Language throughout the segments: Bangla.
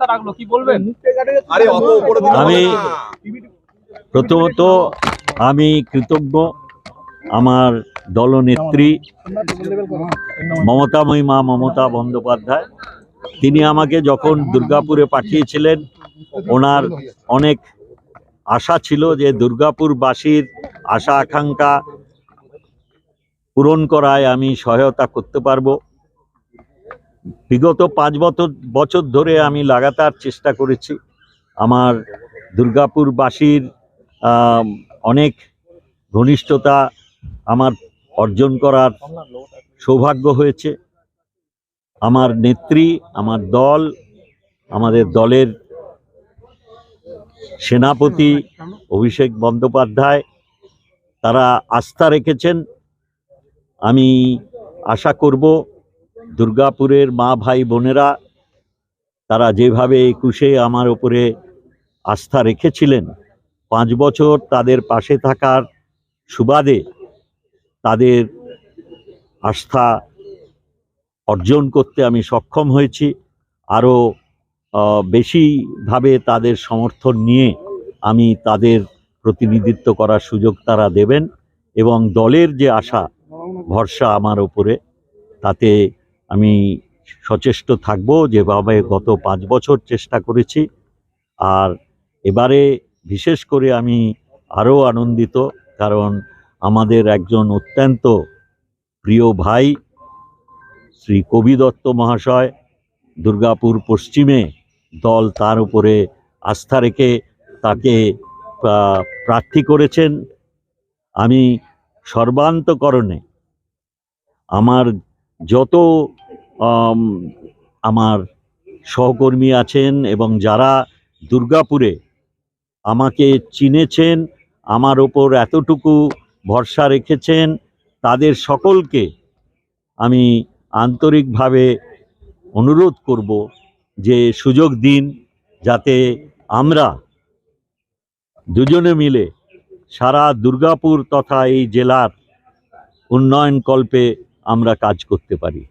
আস্থা রাখলো, কি বলবেন? আমি প্রথমত আমি কৃতজ্ঞ আমার দলনেত্রী মমতাময়ী মা মমতা বন্দ্যোপাধ্যায়। তিনি আমাকে যখন দুর্গাপুরে পাঠিয়েছিলেন, ওনার অনেক আশা ছিল যে দুর্গাপুরবাসীর আশা আকাঙ্ক্ষা পূরণ করায় আমি সহায়তা করতে পারবো। বিগত 5 বছর ধরে আমি লাগাতার চেষ্টা করেছি। আমার দুর্গাপুরবাসীর অনেক ঘনিষ্ঠতা আমার অর্জন করার সৌভাগ্য হয়েছে। আমার নেত্রী, আমার দল, আমাদের দলের সেনাপতি অভিষেক বন্দ্যোপাধ্যায় তারা আস্থা রেখেছেন। আমি আশা করব দুর্গাপুরের মা ভাই বোনেরা তারা যেভাবে 21-এ আমার উপরে আস্থা রেখেছিলেন, 5 বছর তাদের পাশে থাকার সুবাদে তাদের আস্থা অর্জন করতে আমি সক্ষম হয়েছি। আরও বেশিভাবে তাদের সমর্থন নিয়ে আমি তাদের প্রতিনিধিত্ব করার সুযোগ তারা দেবেন এবং দলের যে আশা ভরসা আমার উপরে, তাতে আমি সচেষ্ট থাকব যেভাবে গত 5 বছর চেষ্টা করেছি। আর এবারে বিশেষ করে আমি আরও আনন্দিত, কারণ আমাদের একজন অত্যন্ত প্রিয় ভাই শ্রী কবি দত্ত মহাশয় দুর্গাপুর পশ্চিমে দল তার উপরে আস্থা রেখে তাকে প্রার্থী করেছেন। আমি সর্বান্তকরণে আমার যত আমার সহকর্মী আছেন এবং যারা দুর্গাপুরে আমাকে চিনেছেন, আমার ওপর এতটুকু ভরসা রেখেছেন, তাদের সকলকে আমি আন্তরিকভাবে অনুরোধ করব যে সুযোগ দিন, যাতে আমরা দুজনে মিলে সারা দুর্গাপুর তথা এই জেলার উন্নয়ন কল্পে আমরা কাজ করতে পারি।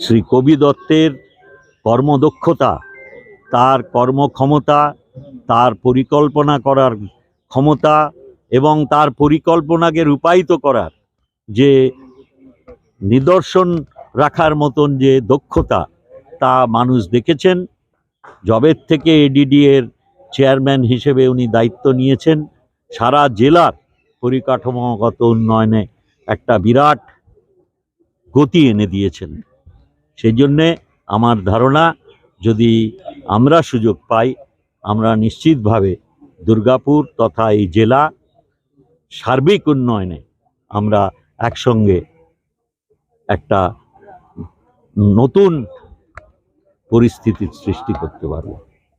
শ্রী কবি দত্তের কর্মদক্ষতা, তার কর্মক্ষমতা, তার পরিকল্পনা করার ক্ষমতা এবং তার পরিকল্পনাকে রূপায়িত করার যে নিদর্শন রাখার মতন যে দক্ষতা, তা মানুষ দেখেছেন। জবের থেকে এডিডি এর চেয়ারম্যান হিসেবে উনি দায়িত্ব নিয়েছেন, সারা জেলার পরিকাঠামোগত উন্নয়নে একটা বিরাট গতি এনে দিয়েছেন। সেই জন্যে আমার ধারণা, যদি আমরা সুযোগ পাই, আমরা নিশ্চিতভাবে দুর্গাপুর তথা এই জেলা সার্বিক উন্নয়নে আমরা একসঙ্গে একটা নতুন পরিস্থিতির সৃষ্টি করতে পারব।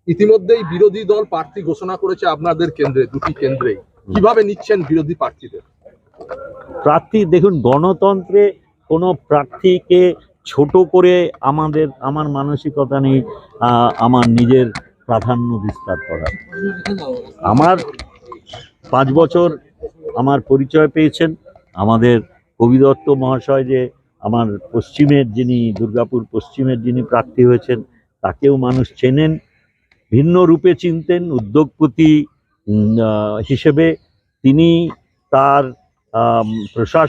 ইতিমধ্যেই বিরোধী দল প্রার্থী ঘোষণা করেছে আপনাদের কেন্দ্রে, দুটি কেন্দ্রে। কিভাবে নিচ্ছেন বিরোধী প্রার্থীদের? প্রার্থী দেখুন, গণতন্ত্রে কোনো প্রার্থীকে ছোট করে আমার মানসিকতা নেই আমার নিজের প্রাধান্য বিস্তার করার। আমার 5 বছর আমার পরিচয় পেয়েছেন আমাদের কবি দত্ত মহাশয়, যে আমার পশ্চিমের যিনি দুর্গাপুর পশ্চিমের যিনি প্রার্থী হয়েছেন, তাকেও মানুষ চেনেন, ভিন্ন রূপে চিনতেন। উদ্যোগপতি হিসেবে তিনি তার প্রশাসন